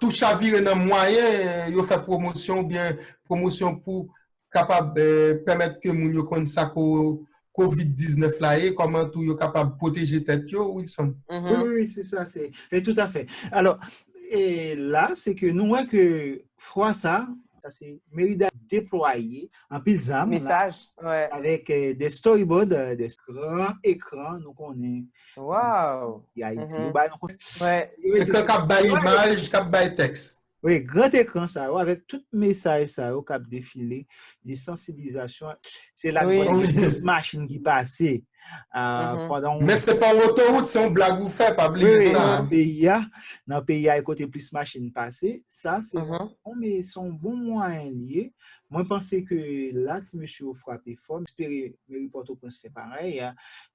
tout chaviré dans moyen, yo fait promotion ou bien promotion pour capable permettre que moun yo connaît ça COVID-19 là et comment tout yo capable protéger tête yo, Wilson. Oui, c'est ça, c'est tout à fait. Alors, et là, c'est que nous voyons que froid ça c'est mérite d'être déployé en pile zam message avec des storyboards, des grands écrans, nous connaissons. Wow. Il y a ici, ouais. Écran cap ba image, cap ba texte. Oui, grand écran ça, avec tout message ça, au cap défilé, des sensibilisations. C'est la grosse machine qui passait. Pendant... Mais c'est pas l'autoroute, c'est une blague ou fait, pas oublier ça. Dans le pays, à côté plus machine passée, ça c'est mais son bon moyen lié. Moi, je pensais que là, si monsieur frappé fort, j'espérais que Mairie Port-au-Prince fait pareil.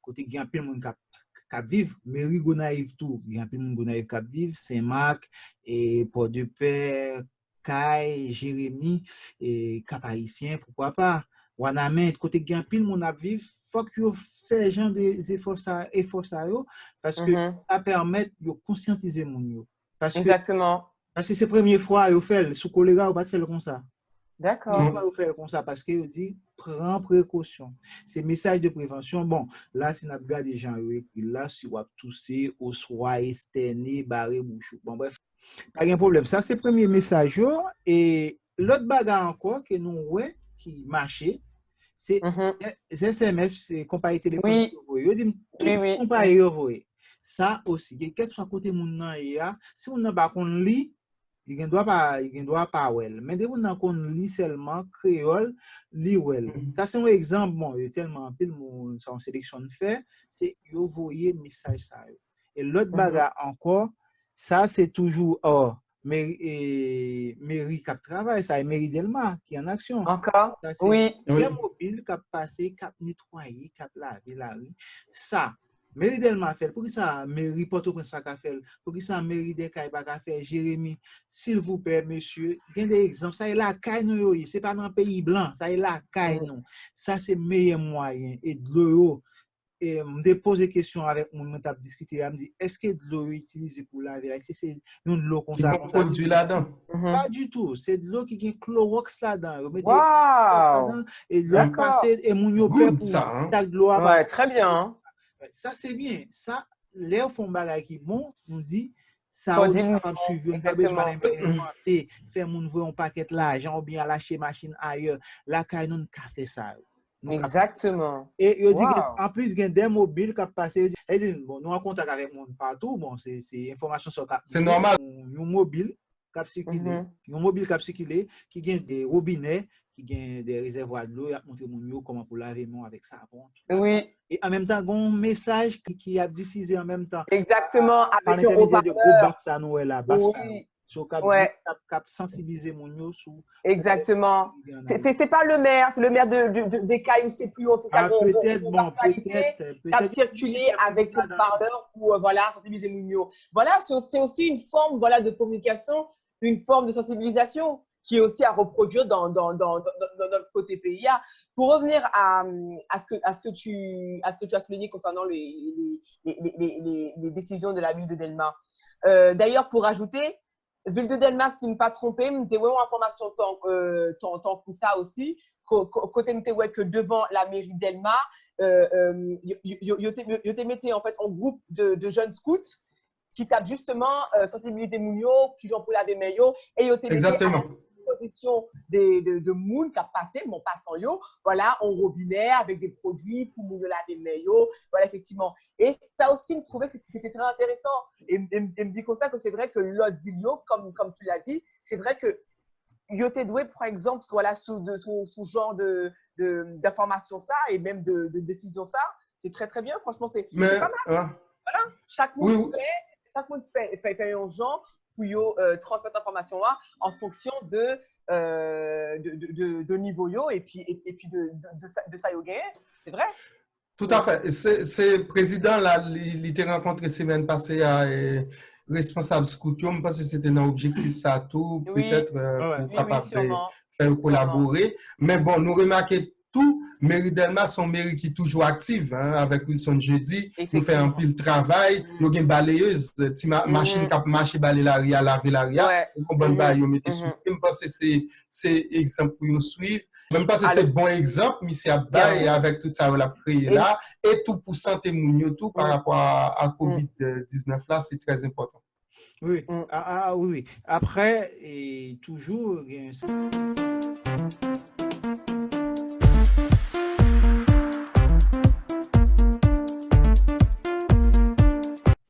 Côté il y a un peu de monde qui vivent, Mairie Gonaïve tout, il y a un peu de monde Gonaïve qui vivent, Saint-Marc, et Port-de-Paix, Caille, Jérémy, et Cap-Haïtien, pourquoi pas. Wanamen, côté il y a un peu de monde qui vivent, faut que vous fassiez genre des efforts ça parce que ça permet de conscientiser mon yo. Exactement. Parce que c'est la première fois que vous faites sous choléra ou pas faire comme ça. D'accord. Vous faire comme ça parce que vous dit prends précaution. C'est message de prévention. Bon, là si n'a regardé des gens là si vous tousser au soir externé barré bouche. Bon bref, pas de problème. Ça c'est le premier message et l'autre bagarre encore que nous ouais qui marchait c'est SMS, c'est compagnie téléphonique. Oui. Compagnie ça aussi, quel que soit côté moun nan ya, si on n'a pas qu'on lit, il doit pas well. Mais dès qu'on lit seulement créole, li well. Ça c'est un exemple bon, il y a tellement pile mon son sélection fait, c'est yo voyer message ça. Et l'autre bagarre encore, ça c'est toujours Mairie Cap Travail, ça est Mairie Delma qui est en action. Encore ça, oui. Les mobiles Cap passer, Cap nettoyer, Cap laver la rue. Ça, Mairie Delma fait. Pour que ça, Mairie Port-au-Prince pas faire. Pour que ça, Mairie Descailles pas faire. Jérémy, s'il vous plaît, monsieur, il y a des exemples. Ça est la caille nous, c'est pas dans le pays blanc. Ça est la caille nous. Ça c'est meilleur moyen. Et de l'eau. Et me pose des questions avec mon mental discuter elle me dit est-ce que de l'eau utilisée pour laver là c'est une l'eau comme ça produit là-dedans pas du tout c'est de l'eau qui a Clorox là-dedans wow. Et l'eau passée et mon yo peur pour tac de l'eau ouais très bien ça c'est bien ça l'air font bagaille qui bon nous dit ça on est capable suivre on pas besoin d'inventer faire mon voyer un paquet l'argent ou bien lâcher machine ailleurs la caille nous café ça. Exactement. Et il dit en plus il y a des mobiles qui passent et dit bon nous en contact avec monde partout bon c'est information sur c'est normal un mobile qui circule qui gagne des robinets qui gagne des réservoirs de l'eau et a montré mon comment pour laver mon avec savon. Oui. Et en même temps un message qui a diffusé en même temps. Exactement avec le haut-parleur de gros Barça Noël là sur cap sensibiliser mon yo sous exactement c'est pas le maire c'est le maire des Cailles c'est plus en tout cas peut-être circuler avec le parleur pour voilà sensibiliser mon yo voilà c'est aussi une forme voilà de communication une forme de sensibilisation qui est aussi à reproduire dans notre côté PIA. Pour revenir à ce que tu as souligné concernant les décisions de la ville de Delma. D'ailleurs pour ajouter ville de Delma, si je ne me pas trompé, je me disais, ouais, information tant que ça aussi, côté me que devant la mairie Delma, yo mettais en fait un groupe de jeunes scouts qui tapent justement sensibilité mounio, qui j'en pour laver meilleur, et yo mettais à disposition de moun qui a passé, mon passant yo, voilà, en robinet avec des produits pour mounio laver meilleur, voilà, effectivement. Et ça aussi, me trouvait que c'était très intéressant. Et me dit comme ça que c'est vrai que l'autre vidéo, comme tu l'as dit, c'est vrai que Yote doué, par exemple, voilà, sous genre d'information ça, et même de décision ça, c'est très très bien, franchement, c'est pas mal. Voilà, chaque monde fait un genre pour transmettre l'information là en fonction de niveau yo et puis de ça yo gain, c'est vrai. Tout à fait. C'est président là, il était rencontré semaine passée à responsable scout. Je pense que c'était un objectif ça tout, peut-être pour capable faire collaborer. Mais bon, nous remarquons tout, mairie Delma son mairie qui est toujours active, hein, avec Wilson Jeudi, nous fait un pile travail, il y a une balayeuse, machine qui marche balayer la ria, laver la ria, on bonne bail, on mette sous. Je pense que c'est exemple pour suivre. Même pas que c'est bon exemple, mais c'est et avec tout ça, on l'a créé là, et tout pour santé mounio, tout par rapport à COVID-19 là, c'est très important. Oui, oui. Après, et toujours,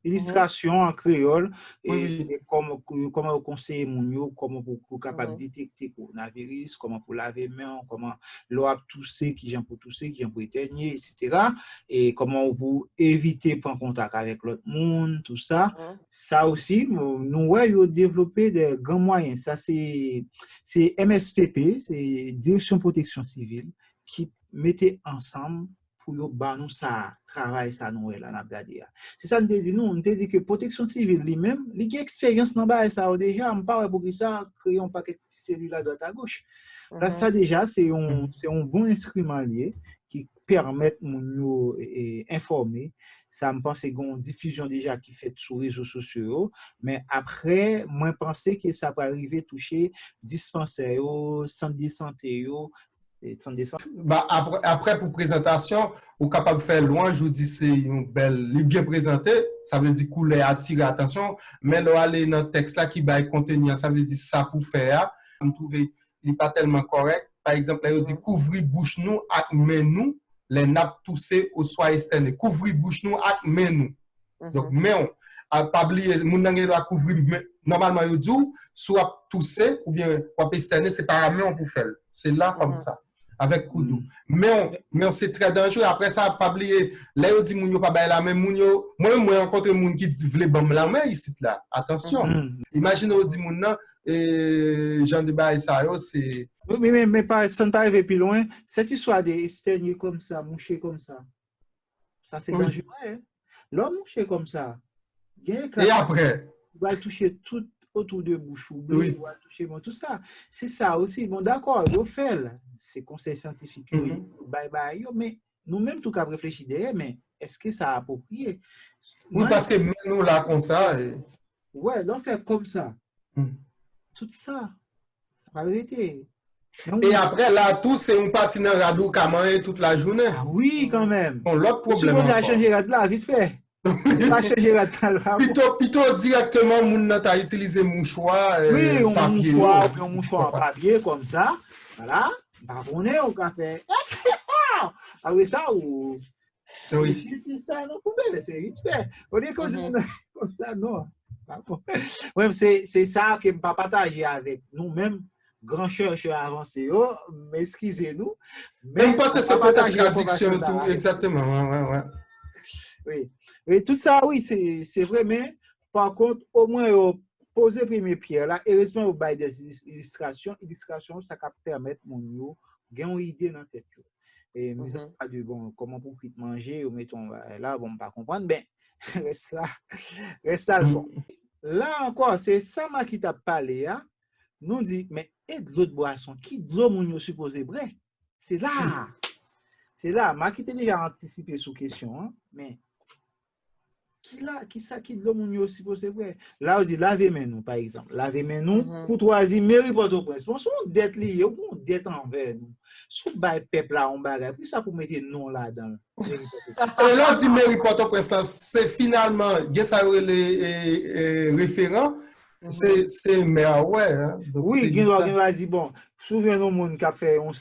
illustration en créole et comment conseiller mon comment pour capable détecter coronavirus, comment pour laver main, comment l'eau tousser qui j'en pour tousser qui j'en pour éteigner, etc. et comment pour éviter prendre contact avec l'autre monde, tout ça. Ça aussi nous ouais développer des grands moyens. Ça c'est MSPP, c'est Direction Protection Civile qui mettait ensemble pour nous ça travail ça nous là n'a regardé. C'est ça nous dit nous on dit que protection civile lui-même, il a expérience dans bas ça déjà on pas pour que ça créer un paquet de cellules à droite à gauche. Là ça déjà c'est un bon instrument lié qui permet nous informer. Ça me pense une diffusion déjà qui fait sur les réseaux sociaux, mais après moi penser que ça va arriver toucher dispensaires, centre de santé bah, après pour présentation, ou capable de faire loin, je vous dis c'est une belle, bien présenté, ça veut dire couler, attirer attention, mais là aller dans le texte là qui va contenir, ça veut dire ça pour faire, vous trouvez il n'est pas tellement correct. Par exemple, là il dit couvrir bouche nous avec main nous, les nappes toussées au soir externe, couvrir bouche nous avec main nous. Donc mais on pas oublier mon n'engagé doit couvrir normalement il dit soit tousser ou bien pas externe, c'est par la main on peut faire. C'est là comme ça. Avec Koudou. Mais c'est très dangereux. Après ça, pas oublier, là, on dit, mounio pas bailler la main, mounio, moi, rencontre moun qui voulait bomber la main ici, là. Attention. Imagine, on dit, moun, Jean de Baye, ça, c'est. Mais pas, ça ne pas arriver plus loin. Cette histoire de saigner comme ça, moucher comme ça, ça, c'est dangereux, hein. L'homme moucher comme ça. Et après? Il va toucher tout autour de bouche ou bleu, toucher tout ça. C'est ça aussi. Bon, d'accord, il fait c'est conseil scientifique. Bye bye. Mais nous-mêmes, tout cas, réfléchir derrière, mais est-ce que ça a approprié? Oui, parce que nous, là, comme ça. Ouais, donc faire comme ça. Tout ça, ça va arrêter. Et après, là, tout, c'est un patineur radou qui a mangé toute la journée. Ah oui, quand même. Bon, l'autre problème. Tu peux changer là, vite fait. Plutôt directement, moun a utilisé mouchoir, oui, papier. Un mouchoir en papier comme ça. Voilà. On est au café. Avec ça, ou. Oui. C'est ça, non, poubelle, c'est vite fait. On est comme ça, non. Ouais, c'est ça que je ne peux pas partager avec nous-mêmes, grands chercheurs avancés. Mais excusez-nous. Même pas, c'est peut-être traduction, tout, exactement. Ouais. Oui. Et tout ça, oui, c'est vrai, mais par contre, au moins, poser première pierre là, et rester au bail des illustrations, ça va permettre mon yo gagner une idée dans la tête. Et nous avons pas de bon, comment pour manger, ou mettons là, bon, pas comprendre, ben, reste là le fond. Là encore, c'est ça qui t'a parlé, hein, nous dit, mais et de l'autre boisson, qui de l'eau mon yo supposé vrai? C'est là, moi qui t'ai déjà anticipé sous question, hein, mais qui de l'eau mon yo supposé vrai? Là, on dit laver main nous, par exemple. Laver main nous, courtoisie, mairie Port-au-Prince. Bon, si on dette liée, on dette envers nous. Si on bail peuple là, on bail, puis ça pour mettre non là-dedans. Et là, on dit mairie Port-au-Prince, c'est finalement, ça les référents, c'est maire, ouais. Hein? Oui, il va dire, bon, souvenez-nous, moun qui a fait un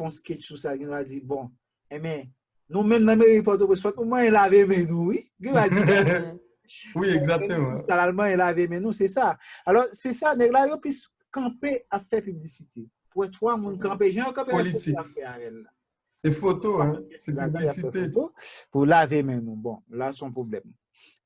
sketch sur ça, il va dire, bon, mais nous même dans mairie Port-au-Prince, faut au moins laver mais nous, oui. Oui, exactement. L'allemand est lavé mais nous, c'est ça. Alors, c'est ça, nèg là yo puisse camper à faire publicité. Pour trois moun camper, j'ai camper politique. C'est photo, hein, c'est publicité. Pour laver mais nous. Bon, là son problème.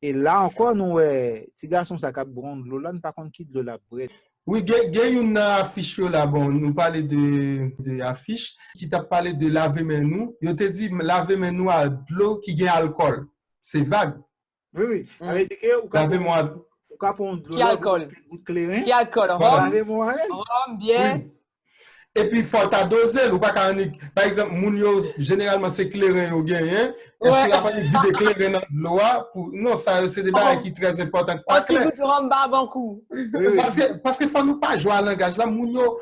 Et là encore nous petit garçon ça cap brond l'eau là, par contre qui de la brette. Oui, il y a une affiche là, bon, nous parler de affiche qui t'a parlé de laver mes nous. Il te dit laver mes nous à de l'eau qui a alcool. C'est vague. Oui. Lavez-moi. Qui alcool? Qui alcool? Lavez-moi. Rhum, bien. Et puis, il faut doser. Ou pas par exemple, Mounio, généralement, c'est clairin ou gagné. Est-ce qu'il n'y a pas de vide clairin dans l'eau? Non, ça, c'est des barres qui sont très importants. Un petit bout de rhum barbankou. Parce qu'il ne faut nous pas jouer à langage là. Mounio,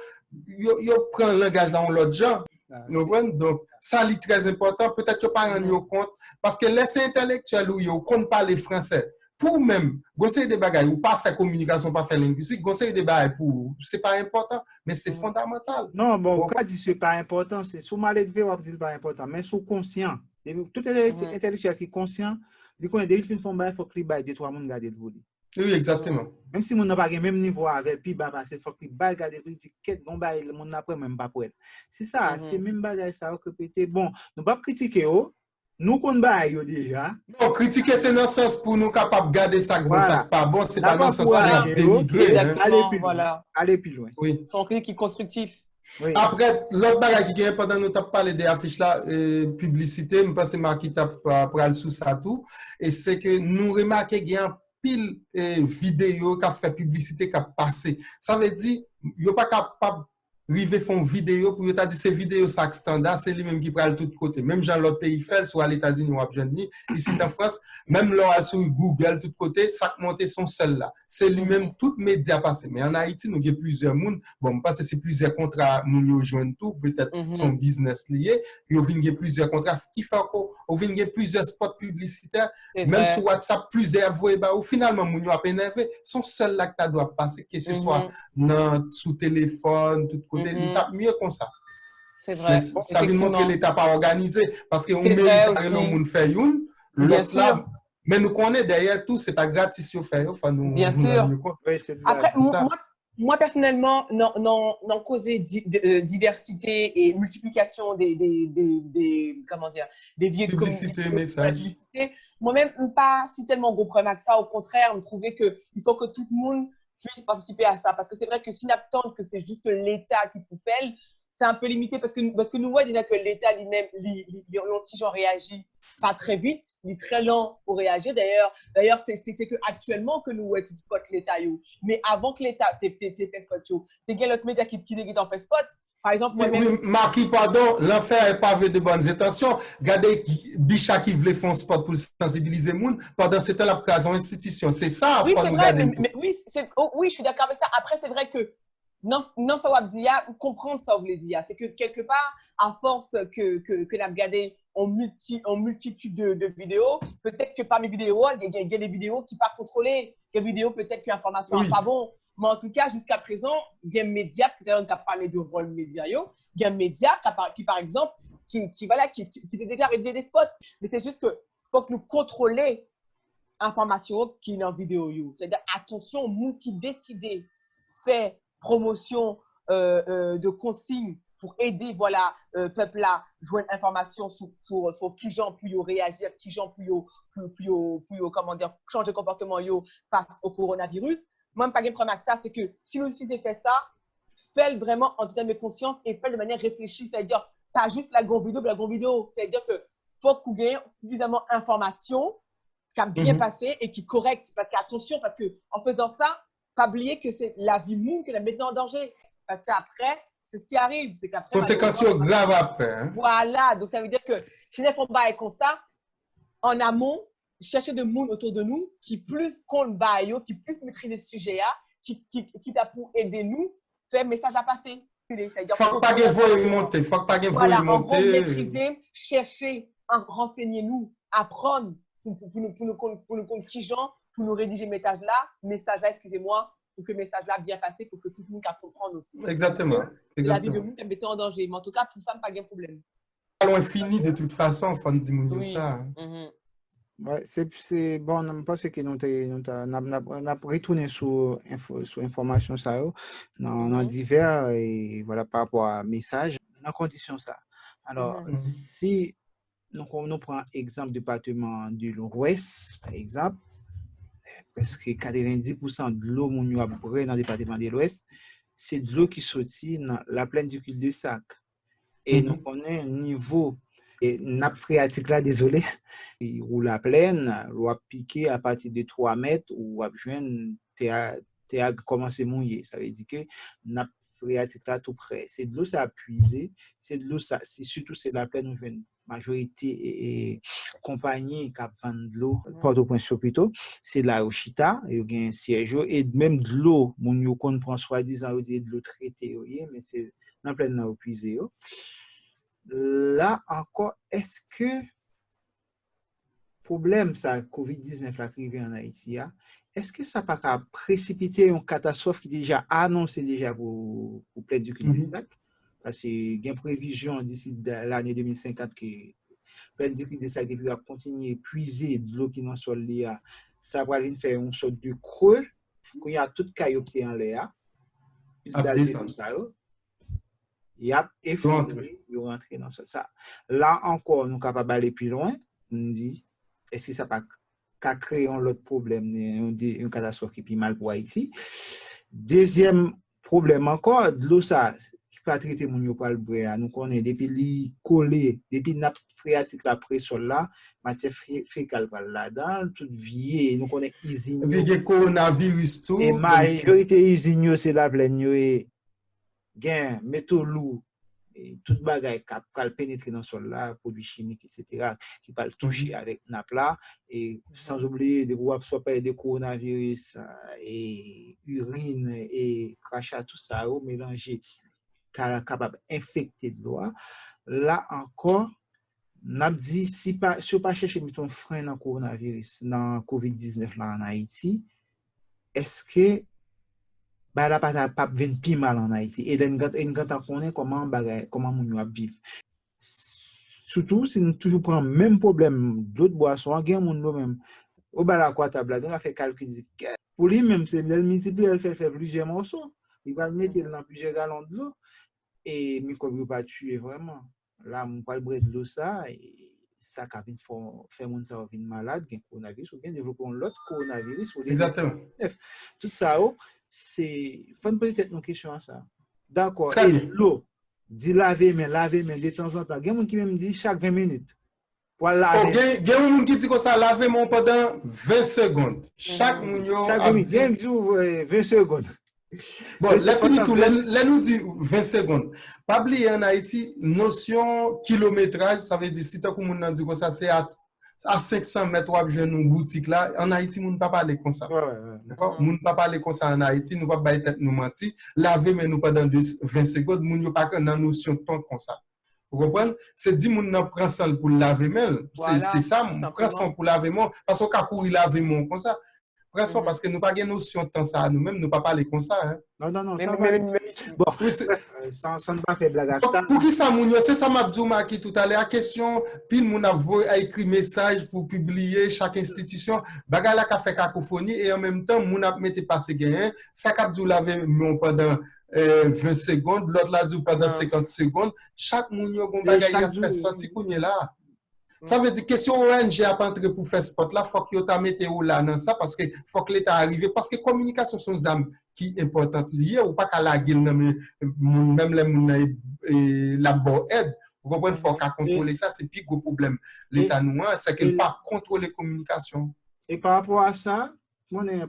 il prend le langage dans l'autre genre. Donc, ça, c'est très important. Peut-être que pas en compte. Parce que les intellectuels où ils ne comptent pas les français. Pour même, conseil des bagages, ou pas faire communication, pas faire linguistique, conseil des bagages, pour, c'est pas important, mais c'est fondamental. Non, bon, quand dit c'est pas important, c'est sous mal élevé, on dit pas important, mais sous conscient. Tout intellectuel qui est conscient, il connaît des films font il faut qu'il baille deux, trois monde garder de vous. Oui, exactement. Même si on n'a pas le même niveau avec, puis bah, c'est faut qu'il baille garder de vous, qu'est-ce qu'on baille, le monde n'a pas même pas pour elle. C'est ça, c'est même bagage ça que peut-être, bon, nous pas critiquer, nous qu'on baille déjà. Non, critiquer c'est dans le sens pour nous capables de garder ça bon, ça pas bon, c'est pas dans le sens pour dénigrer. Exactement, aller plus loin. Oui. Son critique qui est constructif. Oui. Après, l'autre bagage qui est important, nous avons parlé des affiches là, publicité, je pense que Marquis t'a parlé sous ça tout, et c'est que nous remarquons qu'il y a pile vidéo qui a fait publicité qui a passé. Ça veut dire, il n'y a pas capable rive font vidéo pour dire ces vidéos ça standard c'est lui même qui prend tout côté même dans l'autre pays fait soit aux États-Unis ou à Germany ici en France même là sur Google tout côté ça monter son seul là c'est lui même tout média passé mais en Haïti nous avons plusieurs monde bon parce que c'est plusieurs contrats nous joindre tout peut-être son business lié il y a plusieurs contrats qui fait qu'on vient plusieurs spots publicitaires même sur WhatsApp plusieurs voix ou finalement nous a énervé son seul là que tu dois passer que ce soit sous téléphone tout côté l'État mieux comme ça. C'est vrai. Ça veut montrer l'État pas organisé parce que on mérite carrément moun faire une l'autre là mais nous connaît derrière tout c'est pas gratis au faire enfin nous bien sûr. Après moi personnellement non causer diversité et multiplication des comment dire des biais de publicité moi-même pas si tellement gros problème avec ça au contraire me trouver que il faut que tout le monde puisse participer à ça. Parce que c'est vrai que si n'attendent que c'est juste l'État qui peut faire, c'est un peu limité parce que nous voyons déjà que l'État lui-même, l'anti-genre réagit pas très vite, il est très lent pour réagir. D'ailleurs, c'est que actuellement que nous voyons tout spot l'État. Mais avant que l'État t'es spot, c'est quel autre média qui est en fait spot. Par exemple, moi-même. Oui, Marquis, pardon, l'enfer est pavé de bonnes intentions. Regardez, Bichat qui voulait faire un sport pour sensibiliser les gens, pendant ce temps, la création institution. C'est ça, oui, c'est vrai, mais oui, oui, je suis d'accord avec ça. Après, c'est vrai que, non, ça va dire, comprendre ça, vous voulez dire. C'est que quelque part, à force que la regarder en multitude de vidéos, peut-être que parmi les vidéos, il y a des vidéos qui ne sont pas contrôlées. Il y a des vidéos, peut-être que l'information n'est pas bonne. Mais en tout cas, jusqu'à présent, il y a un média, peut-être qu'on a parlé de rôle média, il y a un média qui par exemple, qui fait déjà rédiger des spots. Mais c'est juste qu'il faut que nous contrôlions l'information qui est dans la vidéo. C'est-à-dire, attention, nous qui décidons faire promotion de consignes pour aider, voilà, peuple là, joindre information sur qui gens puis réagir, qui gens puis comment dire, changer de comportement face au coronavirus. Moi, pas de problème avec ça, c'est que si nous décidons de faire ça, faites vraiment en toute âme et conscience et faites de manière réfléchie, c'est-à-dire pas juste la grande vidéo, c'est-à-dire que faut qu'on gagne suffisamment d'informations qui a bien passé et qui est correcte. Parce qu'attention, parce qu'en faisant ça, pas oublier que c'est la vie monde qui la met en danger. Parce qu'après, c'est ce qui arrive. C'est qu'après, conséquences graves après. Hein? Voilà, donc ça veut dire que si les fonds baillent comme ça, en amont, chercher de monde autour de nous qui plus compte bail, qui plus maîtriser ce sujet-là, qui t'a pour aider nous, faire message à passer. Faut pas que vous monter, faut pas que vous monter. En gros, maîtriser, chercher, renseigner-nous, apprendre pour nous compte qui gens, pour nous rédiger message-là, excusez-moi, pour que le message-là bien passé, pour que tout le monde puisse comprendre aussi. Exactement. La vie de nous est mettée en danger. Mais en tout cas, pour ça, pas de problème. Pas fini de toute façon, faut dire ça. Ouais, c'est bon, je pense que nous avons retourné sur information ça dans divers et voilà par rapport à message dans condition ça. Alors si nous prenons exemple du département de l'Ouest par exemple, presque 90% de l'eau mon a dans le département de l'Ouest, c'est de l'eau qui sortit dans la plaine du cul-de-sac et nous connaissons un niveau et nappe phréatique là, désolé, il roule à pleine, l'eau a piqué à partir de 3 mètres ou à joindre théâtre commencer à mouiller. Ça veut dire que nappe phréatique là tout près. C'est de l'eau ça puiser, c'est de l'eau ça, c'est surtout c'est de la plaine où une majorité et compagnie qui vendent de l'eau, Port-au-Prince plutôt, c'est de la Ochita, il y a un siège et même de l'eau, mon yo qu'on prend soi-disant de l'eau traitée, mais c'est dans plaine là puiser. Là encore, est-ce que problème ça COVID-19 là qui vient en Haïti, est-ce que ça n'a pas précipité une catastrophe qui est déjà annoncée déjà pour plaine du cul-de-sac? Parce qu'il y a une prévision d'ici l'année 2050 que plaine du cul-de-sac va continuer à puiser de l'eau qui est dans le sol, ça va faire une sorte de creux, quand il y a tout caillou qui est en l'air, il y a effondré, il rentre dans ça. Là encore, nous sommes capables d'aller plus loin. On dit, est-ce que ça n'a pas créé un autre problème, une catastrophe qui est mal pour Haïti? Deuxième problème encore, de l'eau, ça, qui peut traiter mon yo par le bras. Nous connaissons depuis les collés, depuis nappe phréatique la pré-sol là, matière fécale par là-dedans, tout vieille, nous connaissons usine. Et puis il y a coronavirus tout. Et majorité usine c'est la plaine et gain métaux lourds et toute bagaille qui peut pénétrer dans le sol là, produits chimiques etc. qui peut toucher avec nappe là et sans oublier des groupes soit pas des coronavirus et urine et crachat tout ça mélangé capable d'infecter de l'eau. Là encore n'a dit si pas chercher mettons frein dans coronavirus dans COVID-19 là en Haïti, est-ce que bah là pas venir plus mal en Haïti et quand on connaît comment mon a vivre surtout si nous toujours prend même problème d'autres boissons gain monde même au bas la quoi table on a fait calcul pour lui même c'est le multiplier elle fait plusieurs morceaux il va le mettre dans plusieurs gallons de l'eau et microbe pas tuer vraiment là on pas le boire de l'eau ça et ça qui vient faire mon ça venir malade gain coronavirus ou bien développer l'autre coronavirus ou exactement tout ça c'est faut peut-être une question à ça. D'accord. Et l'eau, dit laver mais de temps en temps. Il y a des gens qui me dit chaque 20 minutes. Pour laver. Il y a des gens qui disent que ça laver pendant 20 secondes. Chaque minute. Chaque minute. 20 secondes. Bon, là fini tout. Là nous dit 20 secondes. Pas oublier en Haïti, notion kilométrage, ça veut dire si tu as comme on dit que ça c'est à 500 mètres ou à une boutique là, en Haïti, nous ne pas parler comme ça. Nous ne pas parler comme ça en Haïti, nous ne pas bailler tête nous mentir, laver mais nous pendant 20 secondes, nous ne pas que dans notion de temps comme ça. Vous comprenez? C'est dit nous n'en prend ça pour laver mais c'est ça, on prend ça pour laver moi parce qu'on a courir laver moi comme ça. Prends parce que nous pas de notion de temps ça nous-mêmes, nous pas parler comme ça hein. Non, ça va. Bon, ça ne va pas faire blague à ça. Pour qui ça mounio, c'est ça m'a dit qui tout à l'heure question, puis moun a écrit message pour publier chaque institution, baga la ka fait cacophonie et en même temps moun a mette passer gain, ça cap dou laver mon pendant 20 secondes, l'autre la dit pendant 50 secondes, chaque mounio gon bagay a fait sorti kounye là. Ça veut dire question ONG a pas entré pour faire sport là, faut que yo ta mette ou là dans ça parce que faut que l'état arrive parce que communication sont des qui importante liée ou pas qu'à la gueule même les moun la bonne aide. Vous comprenez, faut qu'à contrôler ça, c'est plus gros problème. L'état noir, c'est qu'il pas contrôler communication. Et par rapport à ça,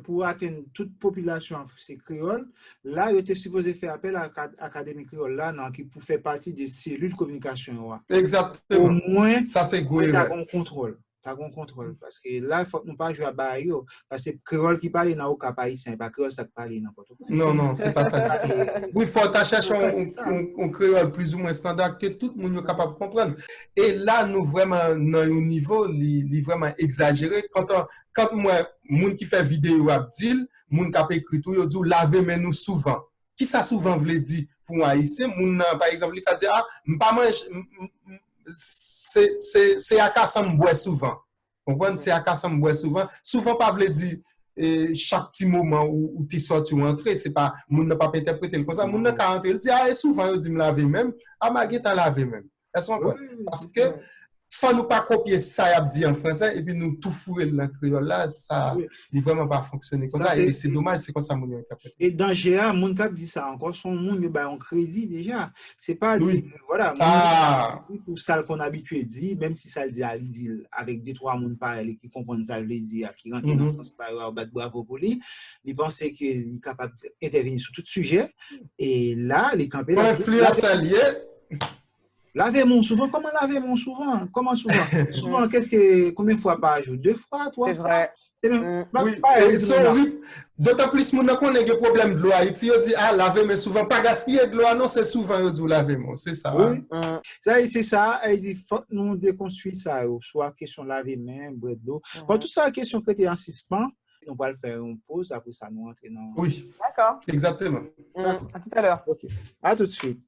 pour atteindre toute population c'est créole, là il était supposé faire appel à l'académie créole là qui pour faire partie des cellules de communication. Exactement. Au moins ça c'est gros. T'as un contrôle. Parce que là il faut nous pas jouer à bayo parce que créole qui parle dans aucun pays c'est pas créole ça qui parle n'importe quoi. Non, c'est pas ça. Oui, il faut chercher un créole plus ou moins standard que tout le monde est capable de comprendre. Et là nous vraiment dans un niveau vraiment exagéré quand moi moun qui fait vidéo a dit moun qui a écrit tout yo dit laver mais nous souvent. Qui ça souvent veut dire pour haïtien moun par exemple il a dit pas mange c'est à cas ça me boit souvent. Comprendre c'est à cas ça me boit souvent pas veut dire chaque petit moment où tu sorti ou entrer c'est pas moun n'a pas interpréter comme ça moun n'a qu'à entrer il dit souvent il dit me laver même à ma guette laver même. Parce que faut nous pas copier ça y a dit en français et puis nous tout fourrer dans le créole là, ça il vraiment pas fonctionner comme ça et c'est dommage, c'est comme ça mon interprète. Et dans GA, mon cap dit ça encore, son monde bah en crédit déjà. C'est pas dit, voilà, pour ça qu'on habitué dit, même si ça le dit à dit avec deux trois monde parler qui comprennent ça le dit qui rentre dans le sens par bravo pour lui, il pensait qu'il est capable d'intervenir sur tout sujet et là les campés là influence alliée. Laver mon souvent, comment laver mon souvent? Comment souvent? Souvent, combien de fois par jour? 2 fois, 3 fois? Vrai. C'est même pas oui. D'autant plus, mon qu'on a des problèmes de l'eau. Haïti, on dit, laver, mais souvent, pas gaspiller de l'eau. Non, c'est souvent, on dit, laver, c'est ça. Oui. C'est ça. Il dit, faut nous déconstruire ça. Soit question laver main, boire de l'eau. Pour tout ça, question qui était en suspens, on va le faire une pause. Après ça, nous entrer dans. Oui. D'accord. Exactement. À tout à l'heure. OK. À tout de suite.